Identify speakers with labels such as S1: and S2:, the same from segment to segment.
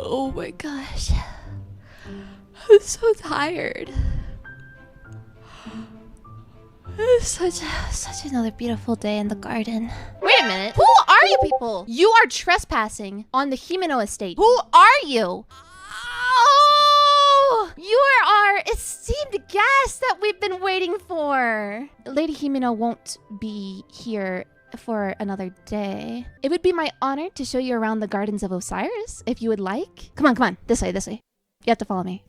S1: Oh my gosh. I'm so tired. Such another beautiful day in the garden. Wait a minute. Who are you people? You are trespassing on the Himeno estate. Who are you? Oh, you are our esteemed guest that we've been waiting for. Lady Himeno won't be here for another day. It would be my honor to show you around the gardens of Osiris if you would like. Come on. This way. You have to follow me.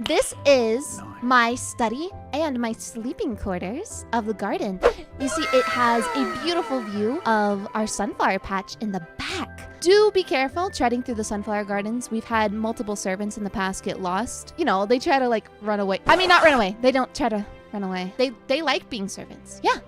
S1: This is my study and my sleeping quarters of the garden. You see, it has a beautiful view of our sunflower patch in the back. Do be careful treading through the sunflower gardens. We've had multiple servants in the past get lost. You know, they try to like run away. I mean, not run away. They don't try to run away. They like being servants. Yeah.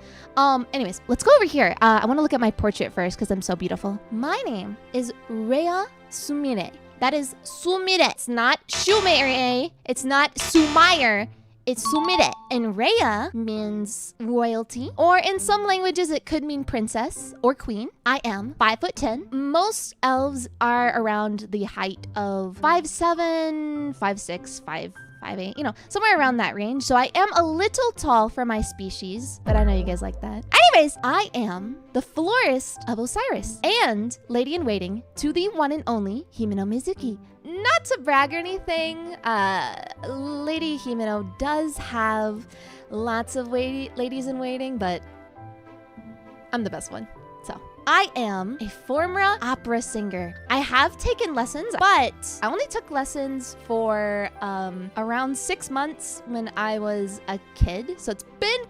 S1: Anyways, let's go over here. I want to look at my portrait first because I'm so beautiful. My name is Reiya Sumire. That is Sumire. It's not Shumire. It's not Sumire. It's Sumire. And Reiya means royalty. Or in some languages, it could mean princess or queen. I am 5'10". Most elves are around the height of 5'7", 5'6", 5'8", you know, somewhere around that range. So I am a little tall for my species, but I know you guys like that. Anyways, I am the florist of Osiris and lady-in-waiting to the one and only Himeno Mizuki. Not to brag or anything, Lady Himeno does have lots of ladies-in-waiting, but I'm the best one. So I am a former opera singer. I have taken lessons, but I only took lessons for around 6 months when I was a kid. So it's been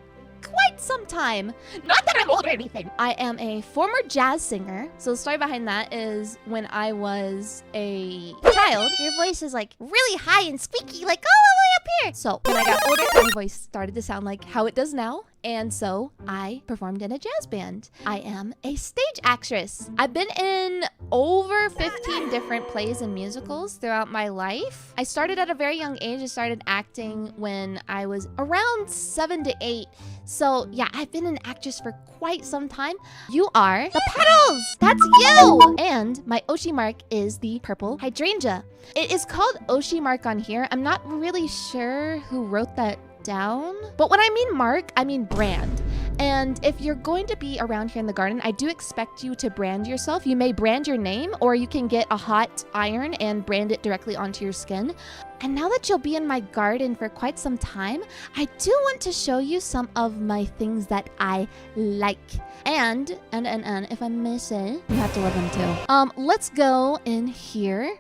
S1: quite some time. Not that I'm old or anything. I am a former jazz singer. So the story behind that is when I was a child, your voice is like really high and squeaky, like all the way up here. So when I got older, my voice started to sound like how it does now. And so I performed in a jazz band. I am a stage actress. I've been in over 15 different plays and musicals throughout my life. I started at a very young age. I started acting when I was around 7 to 8. So yeah, I've been an actress for quite some time. You are the petals. That's you. And my Oshi mark is the purple hydrangea. It is called Oshi mark on here. I'm not really sure who wrote that down, but when I mean mark, I mean brand. And if you're going to be around here in the garden, I do expect you to brand yourself. You may brand your name, or you can get a hot iron and brand it directly onto your skin. And now that you'll be in my garden for quite some time, I do want to show you some of my things that I like. And if I miss it, you have to love them too. Let's go in here.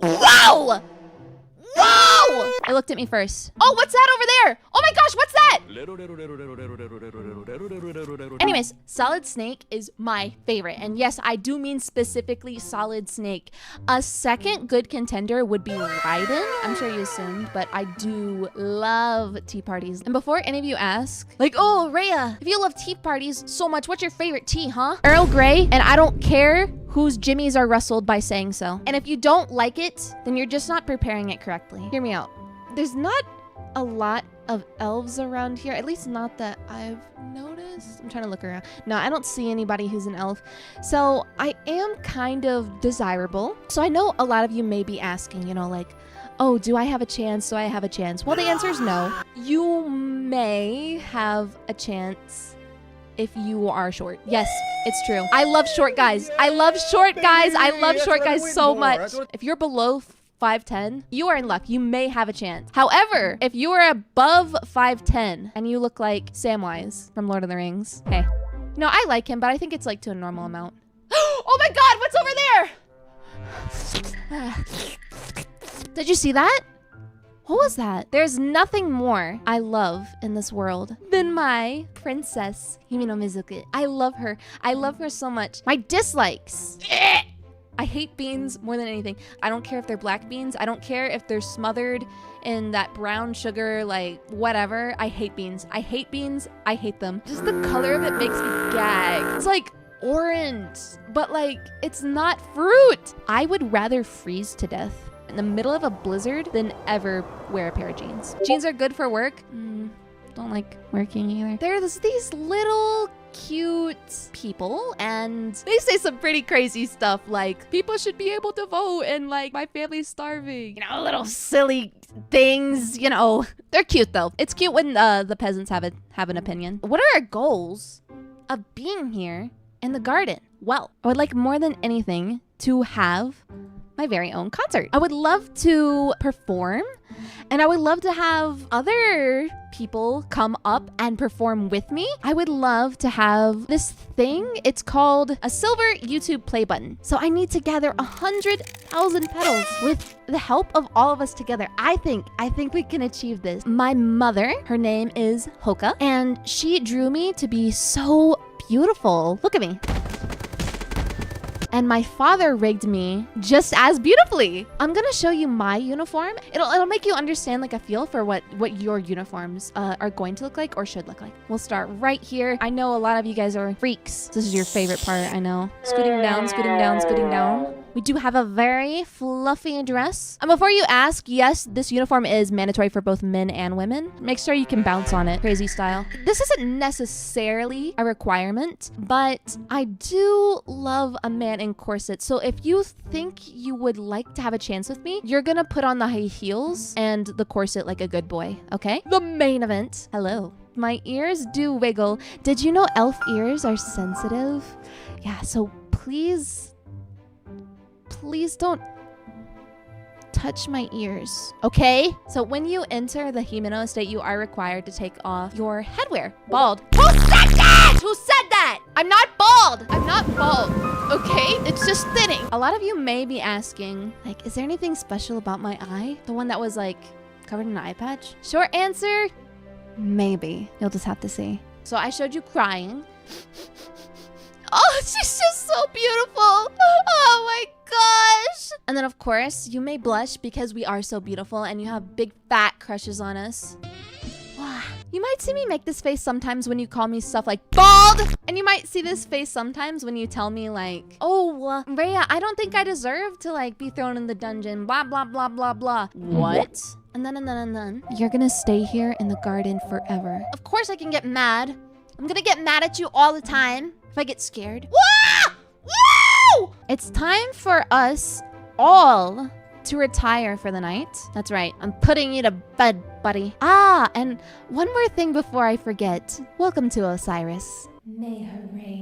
S1: Wow! Whoa! It looked at me first. Oh, what's that over there? Oh my gosh, what's that? Anyways, solid snake is my favorite. And yes, I do mean specifically solid snake. A second good contender would be Raiden. I'm sure you assumed, but I do love tea parties. And before any of you ask, like, oh, Reiya, if you love tea parties so much, what's your favorite tea, huh? Earl Grey, and I don't care whose jimmies are rustled by saying so. And if you don't like it, then you're just not preparing it correctly. Hear me out. There's not a lot of elves around here, at least not that I've noticed. I'm trying to look around. No, I don't see anybody who's an elf. So I am kind of desirable. So I know a lot of you may be asking, you know, like, oh, do I have a chance? Do I have a chance? Well, the answer is no. You may have a chance if you are short. Yes, it's true. I love short guys. I love short guys. I love short guys so much. If you're below 5'10", you are in luck. You may have a chance. However, if you are above 5'10" and you look like Samwise from Lord of the Rings, hey, no, I like him, but I think it's like to a normal amount. Oh my God, what's over there? Did you see that? What was that? There's nothing more I love in this world than my princess, Himeno Mizuki. I love her. I love her so much. My dislikes. I hate beans more than anything. I don't care if they're black beans. I don't care if they're smothered in that brown sugar, like whatever. I hate beans. I hate beans. I hate them. Just the color of it makes me gag. It's like orange, but like it's not fruit. I would rather freeze to death in the middle of a blizzard than ever wear a pair of jeans. Jeans are good for work. Don't like working either. There's these little cute people, and they say some pretty crazy stuff like people should be able to vote and like my family's starving. You know, little silly things, you know. They're cute though. It's cute when the peasants have an opinion. What are our goals of being here in the garden? Well, I would like more than anything to have my very own concert. I would love to perform, and I would love to have other people come up and perform with me. I would love to have this thing. It's called a silver YouTube play button. So I need to gather 100,000 petals with the help of all of us together. I think we can achieve this. My mother, her name is Hoka, and she drew me to be so beautiful. Look at me. And my father rigged me just as beautifully. I'm gonna show you my uniform. It'll make you understand like a feel for what your uniforms are going to look like or should look like. We'll start right here. I know a lot of you guys are freaks. This is your favorite part, I know. Scooting down, scooting down, scooting down. We do have a very fluffy dress. And before you ask, yes, this uniform is mandatory for both men and women. Make sure you can bounce on it, crazy style. This isn't necessarily a requirement, but I do love a man in corset. So if you think you would like to have a chance with me, you're gonna put on the high heels and the corset like a good boy, okay? The main event. Hello. My ears do wiggle. Did you know elf ears are sensitive? Yeah, so please don't touch my ears, okay? So when you enter the Himeno state, you are required to take off your headwear. Bald. Who said that? Who said that? I'm not bald. I'm not bald, okay? It's just thinning. A lot of you may be asking, like, is there anything special about my eye? The one that was like covered in an eye patch? Short answer, maybe. You'll just have to see. So I showed you crying. Oh, she's just so beautiful. Oh my gosh. And then of course, you may blush because we are so beautiful and you have big fat crushes on us. Wow. You might see me make this face sometimes when you call me stuff like bald. And you might see this face sometimes when you tell me like, oh, Reiya, I don't think I deserve to like be thrown in the dungeon, blah, blah, blah, blah, blah. What? And then you're gonna stay here in the garden forever. Of course I can get mad. I'm gonna get mad at you all the time. If I get scared. Wah! Woo! It's time for us all to retire for the night. That's right. I'm putting you to bed, buddy. Ah, and one more thing before I forget. Welcome to Osiris.
S2: May her reign